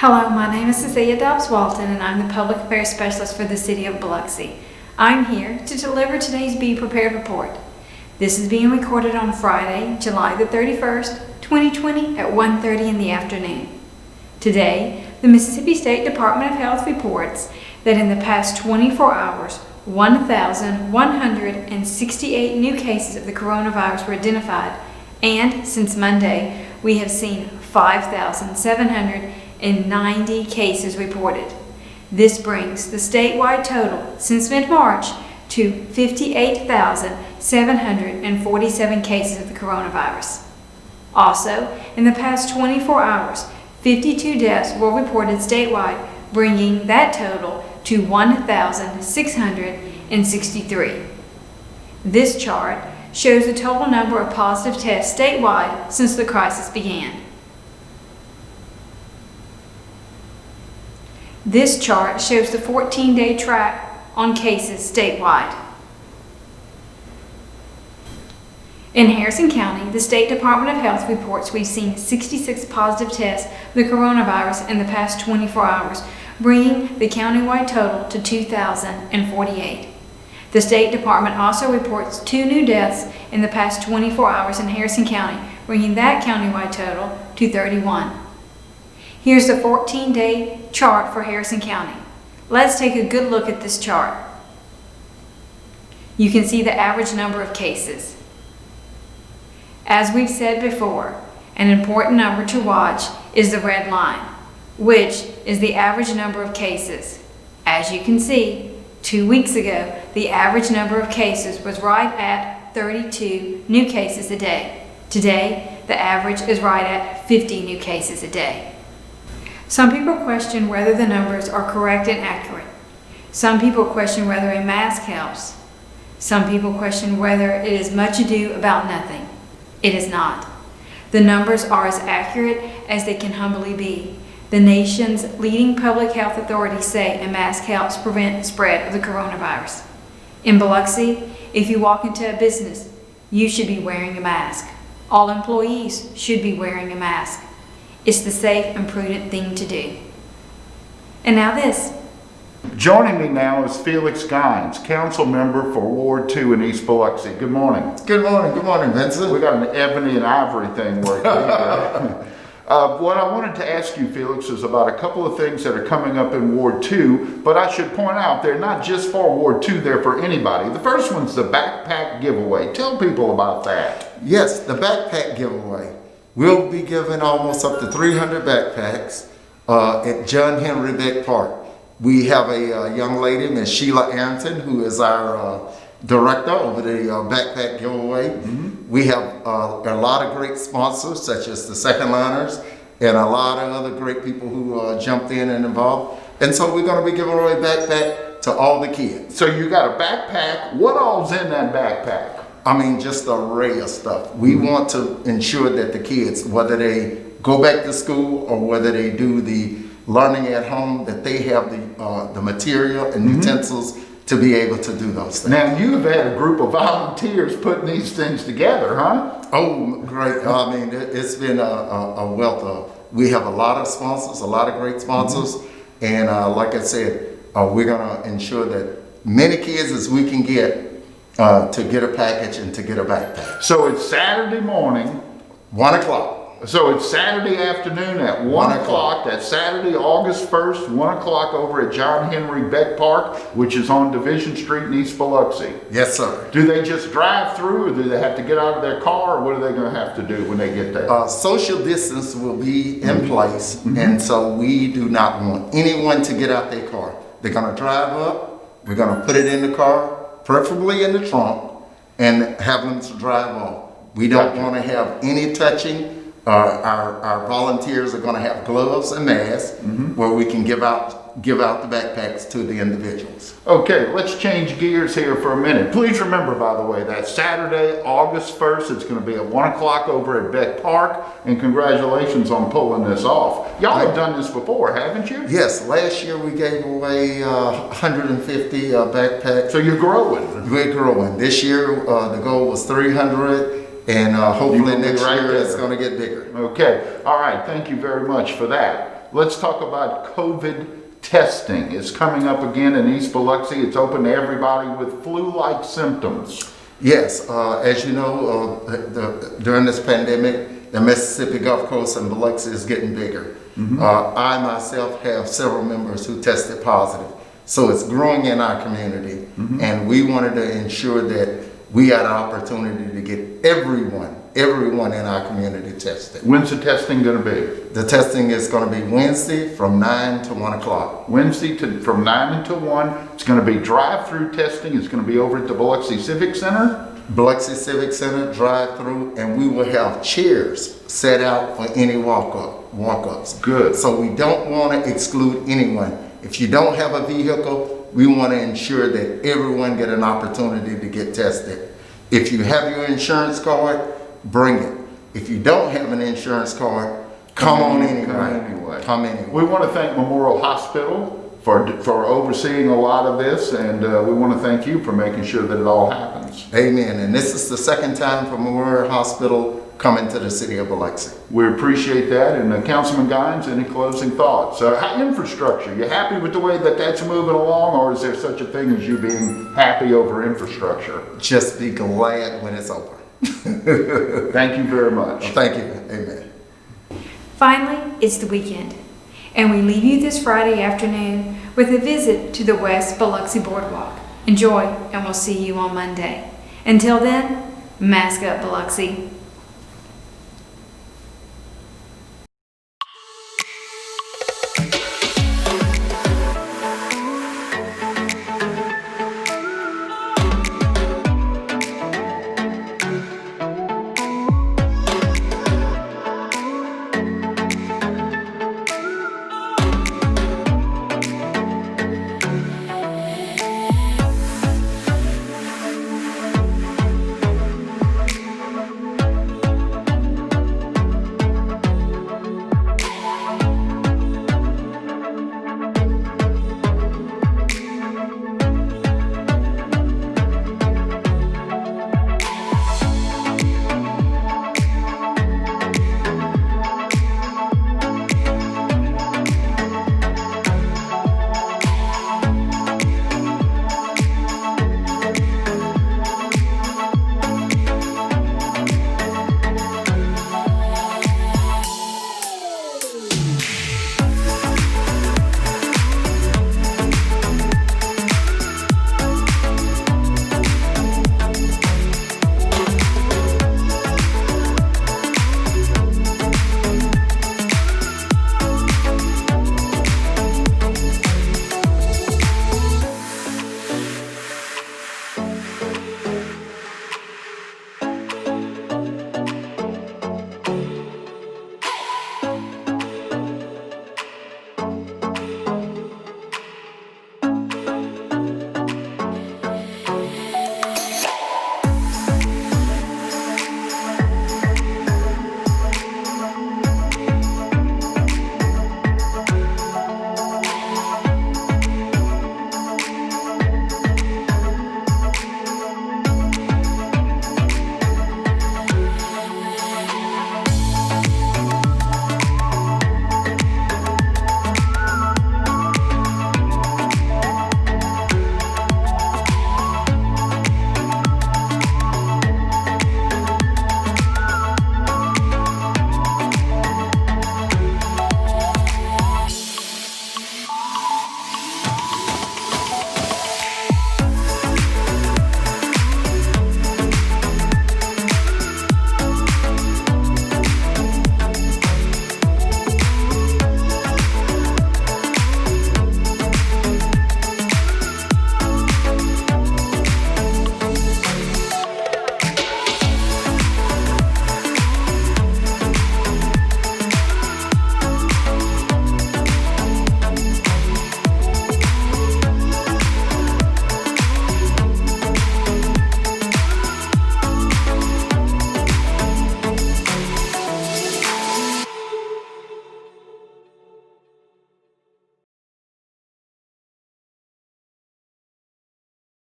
Hello, my name is Cecilia Dobbs-Walton and I'm the Public Affairs Specialist for the City of Biloxi. I'm here to deliver today's Be Prepared report. This is being recorded on Friday, July the 31st, 2020 at 1:30 in the afternoon. Today, the Mississippi State Department of Health reports that in the past 24 hours, 1,168 new cases of the coronavirus were identified, and since Monday, we have seen 5,790 cases reported. This brings the statewide total since mid-March to 58,747 cases of the coronavirus. Also, in the past 24 hours, 52 deaths were reported statewide, bringing that total to 1,663. This chart shows the total number of positive tests statewide since the crisis began. This chart shows the 14-day track on cases statewide. In Harrison County, the State Department of Health reports we've seen 66 positive tests of the coronavirus in the past 24 hours, bringing the countywide total to 2,048. The State Department also reports 2 new deaths in the past 24 hours in Harrison County, bringing that countywide total to 31. Here's the 14-day chart for Harrison County. Let's take a good look at this chart. You can see the average number of cases. As we've said before, an important number to watch is the red line, which is the average number of cases. As you can see, 2 weeks ago, the average number of cases was right at 32 new cases a day. Today, the average is right at 50 new cases a day. Some people question whether the numbers are correct and accurate. Some people question whether a mask helps. Some people question whether it is much ado about nothing. It is not. The numbers are as accurate as they can humbly be. The nation's leading public health authorities say a mask helps prevent the spread of the coronavirus. In Biloxi, if you walk into a business, you should be wearing a mask. All employees should be wearing a mask. It's the safe and prudent thing to do. And now this. Joining me now is Felix Gines, council member for Ward 2 in East Biloxi. Good morning. Good morning, Vincent. We got an ebony and ivory thing working here. What I wanted to ask you, Felix, is about a couple of things that are coming up in Ward 2, but I should point out they're not just for Ward 2, they're for anybody. The first one's the backpack giveaway. Tell people about that. Yes, the backpack giveaway. We'll be giving almost up to 300 backpacks at John Henry Beck Park. We have a young lady, Ms. Sheila Arrington, who is our director over the backpack giveaway. Mm-hmm. We have a lot of great sponsors, such as the Second Liners, and a lot of other great people who jumped in and involved. And so we're going to be giving away a backpack to all the kids. So you got a backpack. What all's in that backpack? I mean, just an array of stuff. We want to ensure that the kids, whether they go back to school or whether they do the learning at home, that they have the material and utensils to be able to do those things. Now, you've had a group of volunteers putting these things together, huh? Oh, great. I mean, it's been a wealth of, we have a lot of sponsors, a lot of great sponsors. And like I said, we're gonna ensure that many kids as we can get to get a package and to get a backpack. So it's Saturday morning. 1 o'clock. So it's Saturday afternoon at 1 o'clock. That's Saturday, August 1st, 1 o'clock over at John Henry Beck Park, which is on Division Street in East Biloxi. Yes, sir. Do they just drive through, or do they have to get out of their car, or what are they going to have to do when they get there? Social distance will be in place, and so we do not want anyone to get out their car. They're going to drive up, we're going to put it in the car, preferably in the trunk, and have them to drive off. We don't want to have any touching. Our volunteers are going to have gloves and masks where we can give out the backpacks to the individuals. Okay, let's change gears here for a minute. Please remember, by the way, that Saturday, August 1st, it's going to be at 1 o'clock over at Beck Park, and congratulations on pulling this off. Y'all have done this before, haven't you? Yes, last year we gave away 150 backpacks. So you're growing. We're growing. This year the goal was 300. And hopefully next year it's going to get bigger. Okay. All right. Thank you very much for that. let's talk about COVID testing. It's coming up again in East Biloxi. It's open to everybody with flu-like symptoms. Yes, as you know, during this pandemic, the Mississippi Gulf Coast and Biloxi is getting bigger. I myself have several members who tested positive. So it's growing in our community, and we wanted to ensure that we had an opportunity to get everyone in our community tested. When's the testing going to be? The testing is going to be Wednesday from 9 to 1 o'clock. Wednesday from 9 until 1. It's going to be drive-through testing. It's going to be over at the Biloxi Civic Center. Biloxi Civic Center, drive-through, and we will have chairs set out for any walk-ups. Good. So we don't want to exclude anyone. If you don't have a vehicle, we want to ensure that everyone get an opportunity to get tested. If you have your insurance card, bring it. If you don't have an insurance card, come on anyway. Come anyway. We want to thank Memorial Hospital for overseeing a lot of this, and we want to thank you for making sure that it all happens. Amen. And this is the second time for Memorial Hospital coming to the city of Biloxi. We appreciate that. And Councilman Gines, any closing thoughts? Infrastructure, you happy with the way that that's moving along, or is there such a thing as you being happy over infrastructure? Just be glad when it's over. Thank you very much. Well, thank you. Amen. Finally, it's the weekend, and we leave you this Friday afternoon with a visit to the West Biloxi Boardwalk. Enjoy, and we'll see you on Monday. Until then, mask up, Biloxi.